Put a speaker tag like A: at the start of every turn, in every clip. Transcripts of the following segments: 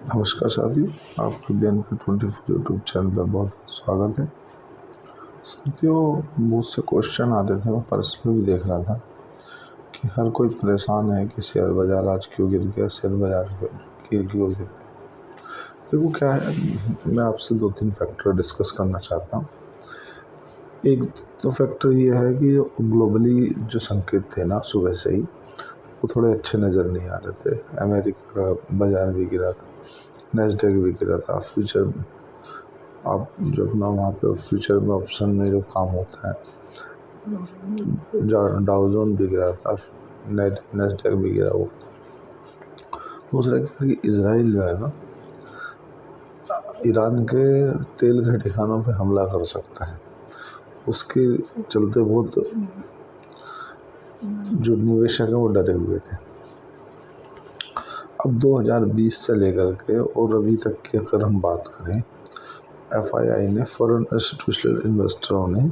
A: नमस्कार साथियों, आपके BNK24 यूट्यूब चैनल पर बहुत स्वागत है। साथियों, मुझसे क्वेश्चन आ रहे थे, मैं पर्सनली भी देख रहा था कि हर कोई परेशान है कि शेयर बाज़ार आज क्यों गिर गया, शेयर बाज़ार क्यों गिर गया। देखो क्या है, मैं आपसे 2-3 फैक्टर डिस्कस करना चाहता हूँ। एक तो फैक्टर ये है कि जो ग्लोबली जो संकेत थे ना सुबह से ही, वो थोड़े अच्छे नज़र नहीं आ रहे थे। अमेरिका का बाज़ार भी गिरा था, नैस्डैक भी गिरा था। फ्यूचर आप जो अपना वहाँ पे फ्यूचर में ऑप्शन में जो काम होता है, डाउ जोन भी गिरा था, नैस्डैक भी गिरा हुआ था। दूसरा क्या कि इजराइल जो है ना, ईरान के तेल के ठिकानों पे हमला कर सकता है। उसके चलते बहुत जो निवेशक हैं वो डरे हुए थे। अब 2020 से लेकर के और अभी तक की अगर हम बात करें, FII ने, फॉरेन इंस्टीट्यूशनल इन्वेस्टरों ने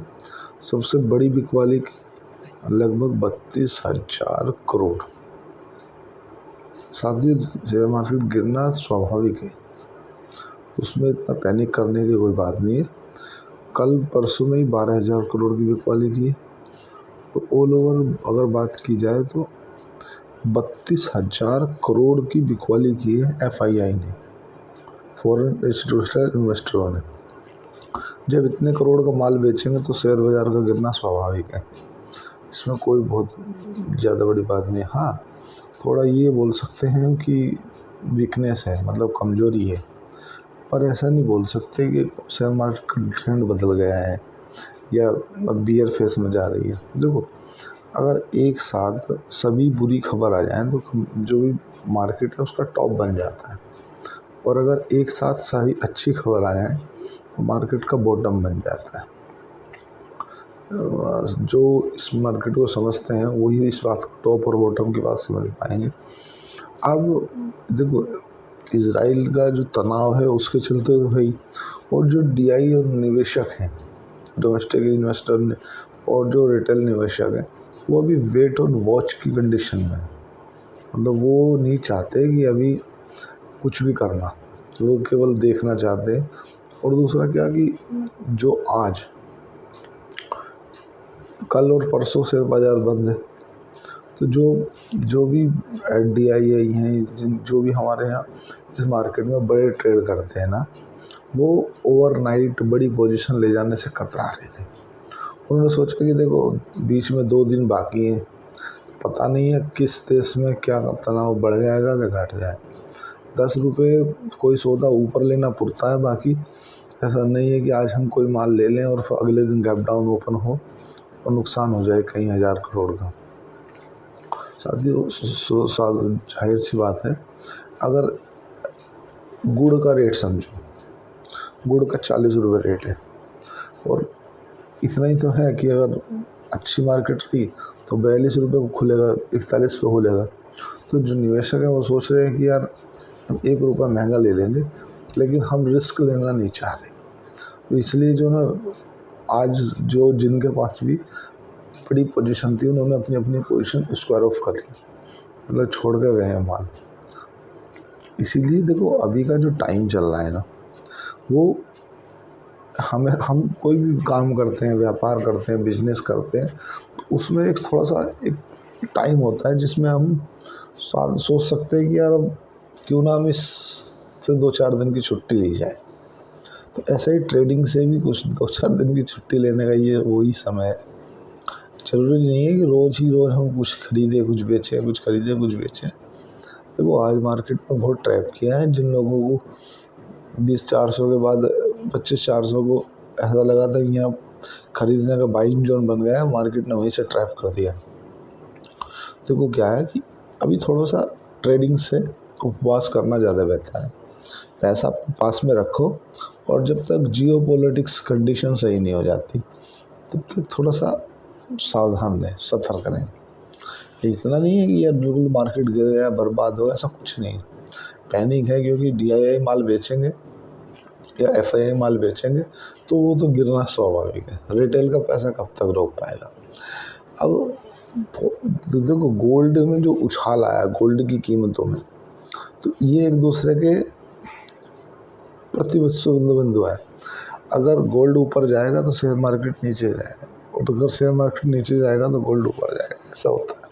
A: सबसे बड़ी बिकवाली की लगभग 32,000 करोड़। साथियों, शेयर मार्केट गिरना स्वाभाविक है, उसमें इतना पैनिक करने की कोई बात नहीं है। कल परसों में ही 12,000 करोड़ की बिकवाली की है। तो ऑल ओवर अगर बात की जाए तो 32,000 करोड़ की बिकवाली की है FII ने, फॉरेन इंस्टीट्यूशनल इन्वेस्टरों ने। जब इतने करोड़ का माल बेचेंगे तो शेयर बाज़ार का गिरना स्वाभाविक है, इसमें कोई बहुत ज़्यादा बड़ी बात नहीं। हाँ, थोड़ा ये बोल सकते हैं कि वीकनेस है, मतलब कमज़ोरी है, पर ऐसा नहीं बोल सकते कि शेयर मार्केट का ट्रेंड बदल गया है या अब बियर फेस में जा रही है। देखो, अगर एक साथ सभी बुरी खबर आ जाए तो जो भी मार्केट है उसका टॉप बन जाता है, और अगर एक साथ सारी अच्छी खबर आ जाए तो मार्केट का बॉटम बन जाता है। जो इस मार्केट को समझते हैं वही इस बात टॉप और बॉटम की बात समझ पाएंगे। अब देखो, इजराइल का जो तनाव है उसके चलते तो भाई, और जो DI और निवेशक हैं, डोमेस्टिक इन्वेस्टर ने और जो रिटेल निवेशक हैं, वो अभी वेट और वॉच की कंडीशन में है। मतलब वो नहीं चाहते कि अभी कुछ भी करना, वो केवल देखना चाहते हैं। और दूसरा क्या कि जो आज कल और परसों से बाज़ार बंद है, तो जो भी DI हैं, जो भी हमारे यहाँ इस मार्केट में बड़े ट्रेड करते हैं ना, वो ओवरनाइट बड़ी पोजीशन ले जाने से कतरा रहे थे। उन्होंने सोचा कि देखो, बीच में 2 दिन बाकी हैं, पता नहीं है किस देश में क्या तनाव बढ़ जाएगा क्या घट जाए। 10 रुपये कोई सौदा ऊपर लेना पड़ता है, बाकी ऐसा नहीं है कि आज हम कोई माल ले लें और अगले दिन गैप डाउन ओपन हो और नुकसान हो जाए कई हज़ार करोड़ का। साथियों, जाहिर सी बात है, अगर गुड़ का रेट समझो, गुड़ का 40 रुपये रेट है, और इतना ही तो है कि अगर अच्छी मार्केट रही तो 42 रुपये को खुलेगा, 41 पे खुलेगा। तो जो निवेशक हैं वो सोच रहे हैं कि यार हम 1 रुपया महंगा ले लेंगे, लेकिन हम रिस्क लेना नहीं चाह रहे। तो इसलिए जो ना, आज जो जिनके पास भी बड़ी पोजीशन थी, उन्होंने अपनी अपनी पोजीशन स्क्वायर ऑफ कर ली, मतलब छोड़ कर गए हैं माल। इसीलिए देखो, अभी का जो टाइम चल रहा है ना, वो हम कोई भी काम करते हैं, व्यापार करते हैं, बिजनेस करते हैं, उसमें एक थोड़ा सा एक टाइम होता है जिसमें हम सोच सकते हैं कि यार अब क्यों ना हम इससे 2-4 दिन की छुट्टी ली जाए। तो ऐसा ही ट्रेडिंग से भी कुछ 2-4 दिन की छुट्टी लेने का ये वही समय है। ज़रूरी नहीं है कि रोज़ ही रोज़ हम कुछ खरीदें कुछ बेचें, कुछ खरीदें कुछ बेचें। देखो, आज मार्केट में बहुत ट्रैप किया है। जिन लोगों को 20,400 के बाद 25,400 को ऐसा लगा था कि यहाँ खरीदने का बाइंग जोन बन गया है, मार्केट ने वहीं से ट्रैप कर दिया। देखो क्या है कि अभी थोड़ा सा ट्रेडिंग से उपवास करना ज़्यादा बेहतर है। पैसा अपने पास में रखो, और जब तक जियो पॉलिटिक्स कंडीशन सही नहीं हो जाती तब तक थोड़ा सा सावधान रहें, सतर्क रहें। इतना नहीं है कि यार बिल्कुल मार्केट गिर गया, बर्बाद हो, ऐसा कुछ नहीं। पैनिक है क्योंकि DI माल बेचेंगे या FII माल बेचेंगे तो वो तो गिरना स्वाभाविक है। रिटेल का पैसा कब तक रोक पाएगा। अब तो देखो, गोल्ड में जो उछाल आया, गोल्ड की कीमतों में, तो ये एक दूसरे के बढ़ती बंधु है। अगर गोल्ड ऊपर जाएगा तो शेयर मार्केट नीचे जाएगा, और तो अगर शेयर मार्केट नीचे जाएगा तो गोल्ड ऊपर जाएगा, ऐसा होता है।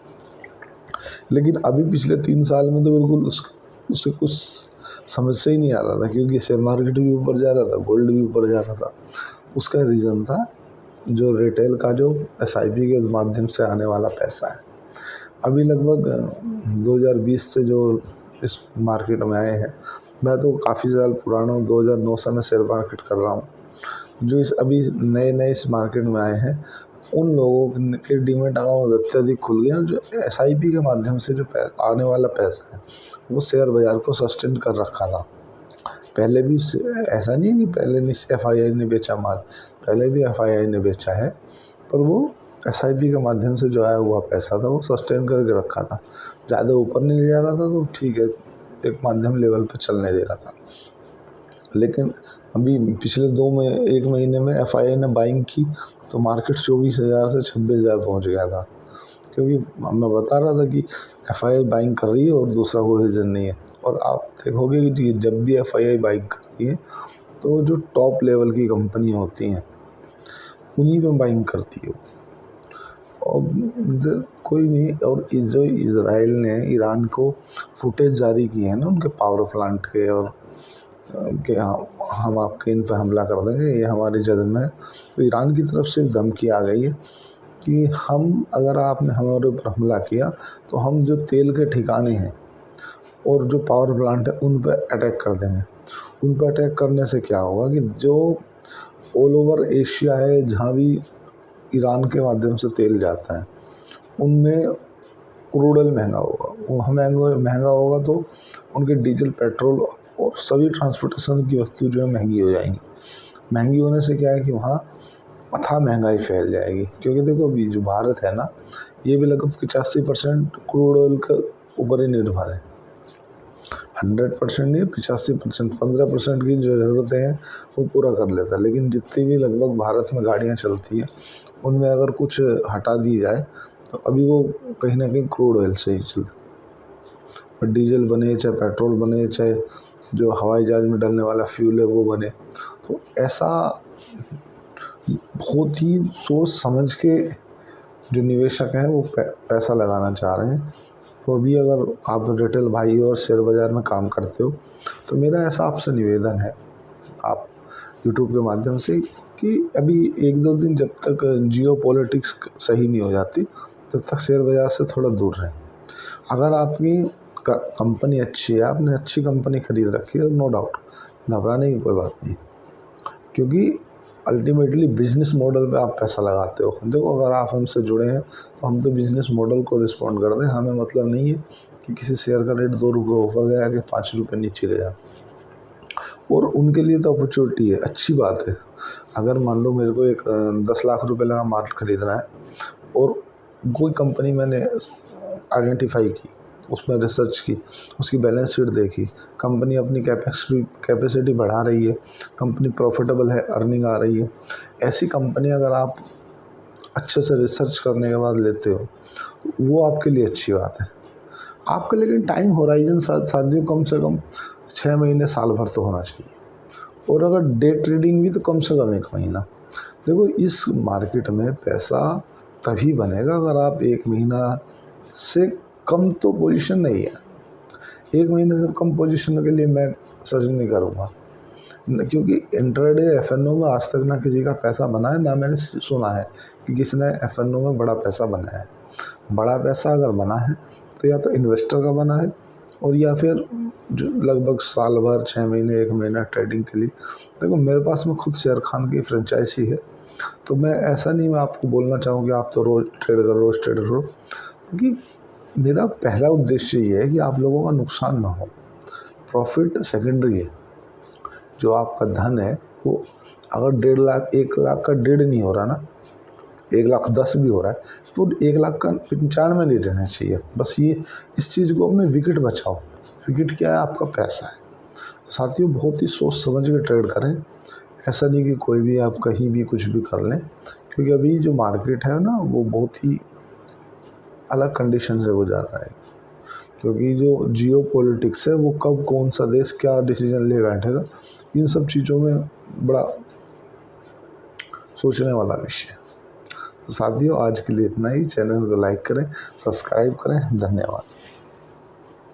A: लेकिन अभी पिछले 3 साल में तो बिल्कुल उससे कुछ समझ से ही नहीं आ रहा था, क्योंकि शेयर मार्केट भी ऊपर जा रहा था, गोल्ड भी ऊपर जा रहा था। उसका रीज़न था जो रिटेल का जो SIP के माध्यम से आने वाला पैसा है। अभी लगभग 2020 से जो इस मार्केट में आए हैं, मैं तो काफ़ी साल पुराना हूँ, 2009 से मैं शेयर मार्केट कर रहा हूँ। जो इस अभी नए इस मार्केट में आए हैं, उन लोगों के डीमैट अकाउंट अत्यधिक खुल गए हैं। जो SIP के माध्यम से जो आने वाला पैसा है, वो शेयर बाज़ार को सस्टेन कर रखा था। पहले भी ऐसा नहीं है कि पहले नहीं FII ने बेचा माल, पहले भी FII ने बेचा है, पर वो SIP के माध्यम से जो आया हुआ पैसा था वो सस्टेन करके रखा था। ज़्यादा ऊपर नहीं ले जा रहा था तो ठीक है, एक माध्यम लेवल पर चलने दे रहा था। लेकिन अभी पिछले 1 महीने में FII ने बाइंग की तो मार्केट 24,000 से 26,000 पहुँच गया था। क्योंकि मैं बता रहा था कि FII बाइंग कर रही है और दूसरा कोई रीज़न नहीं है। और आप देखोगे कि जब भी FII बाइंग करती है तो जो टॉप लेवल की कंपनियाँ होती हैं उन्हीं में बाइंग करती है। और कोई नहीं, और जो इज़राइल ने ईरान को फुटेज जारी की है ना उनके पावर प्लांट के, और कि हम आपके इन पर हमला कर देंगे, ये हमारी जद में है। तो ईरान की तरफ से धमकी आ गई है कि अगर आपने हमारे ऊपर हमला किया तो हम जो तेल के ठिकाने हैं और जो पावर प्लांट है उन पर अटैक कर देंगे। उन पर अटैक करने से क्या होगा कि जो ऑल ओवर एशिया है, जहाँ भी ईरान के माध्यम से तेल जाता है, उनमें क्रूड ऑयल महंगा होगा। वो महंगा होगा तो उनके डीजल, पेट्रोल और सभी ट्रांसपोर्टेशन की वस्तु जो है महंगी हो जाएंगी। महंगी होने से क्या है कि वहाँ अथाह महंगाई फैल जाएगी। क्योंकि देखो अभी जो भारत है ना, ये भी लगभग 85% क्रूड ऑयल के ऊपर ही निर्भर है। 100% नहीं, 85%, 15% की जो ज़रूरतें हैं वो पूरा कर लेता है। लेकिन जितनी भी लगभग भारत में गाड़ियाँ चलती हैं उनमें अगर कुछ हटा दी जाए तो अभी वो कहीं ना कहीं क्रूड ऑयल से ही चलता है। डीजल बने, चाहे पेट्रोल बने, चाहे जो हवाई जहाज में डलने वाला फ्यूल है वो बने, तो ऐसा बहुत ही सोच समझ के जो निवेशक हैं वो पैसा लगाना चाह रहे हैं। तो अभी अगर आप रिटेल भाई और शेयर बाज़ार में काम करते हो तो मेरा ऐसा आपसे निवेदन है, आप यूट्यूब के माध्यम से, कि अभी 1-2 दिन जब तक जियो पॉलिटिक्स सही नहीं हो जाती तब तक शेयर बाज़ार से थोड़ा दूर रहें। अगर आपकी कंपनी अच्छी है, आपने अच्छी कंपनी खरीद रखी है, नो डाउट घबराने की कोई बात नहीं, क्योंकि अल्टीमेटली बिजनेस मॉडल पे आप पैसा लगाते हो। देखो अगर आप हमसे जुड़े हैं तो हम तो बिजनेस मॉडल को रिस्पॉन्ड कर दें। हमें मतलब नहीं है कि किसी शेयर का रेट 2 रुपये ऊपर गया कि 5 रुपये नीचे गया। और उनके लिए तो अपॉर्चुनिटी है, अच्छी बात है। अगर मान लो मेरे को एक 10 लाख रुपए लगा माल खरीदना है और कोई कंपनी मैंने आइडेंटिफाई की, उसमें रिसर्च की, उसकी बैलेंस शीट देखी, कंपनी अपनी कैपेसिटी बढ़ा रही है, कंपनी प्रॉफिटेबल है, अर्निंग आ रही है, ऐसी कंपनी अगर आप अच्छे से रिसर्च करने के बाद लेते हो तो वो आपके लिए अच्छी बात है। आपका लेकिन टाइम होराइजन साथियों कम से कम 6 महीने, साल भर तो होना चाहिए। और अगर डे ट्रेडिंग भी तो कम से कम 1 महीना। देखो इस मार्केट में पैसा तभी बनेगा अगर आप 1 महीना से कम तो पोजीशन नहीं है। 1 महीने से कम पोजीशन के लिए मैं सर्च नहीं करूँगा, क्योंकि इंट्राडे FNO में आज तक ना किसी का पैसा बना है, ना मैंने सुना है कि किसी ने FNO में बड़ा पैसा बनाया है। बड़ा पैसा अगर बना है तो या तो इन्वेस्टर का बना है, और या फिर जो लगभग साल भर, 6 महीने, 1 महीना ट्रेडिंग के लिए। देखो मेरे पास में खुद शेर खान की फ्रेंचाइजी है, तो मैं ऐसा नहीं मैं आपको बोलना चाहूँ कि आप तो रोज़ ट्रेड करो, क्योंकि मेरा पहला उद्देश्य ये है कि आप लोगों का नुकसान ना हो। प्रॉफिट सेकेंडरी है। जो आपका धन है वो अगर 1.5 लाख, 1 लाख का 1.5 नहीं हो रहा ना, 1,10,000 भी हो रहा है तो 1 लाख का 95 नहीं रहना चाहिए। बस ये इस चीज़ को अपने विकेट बचाओ। विकेट क्या है? आपका पैसा है। तो साथियों बहुत ही सोच समझ के ट्रेड करें। ऐसा नहीं कि कोई भी आप कहीं भी कुछ भी कर लें, क्योंकि अभी जो मार्केट है ना वो बहुत ही अलग कंडीशन से गुजर रहा है। क्योंकि जो जियो पॉलिटिक्स है वो कब कौन सा देश क्या डिसीजन ले बैठेगा इन सब चीज़ों में बड़ा सोचने वाला विषय है। तो साथियों, आज के लिए इतना ही। चैनल को लाइक करें, सब्सक्राइब करें। धन्यवाद।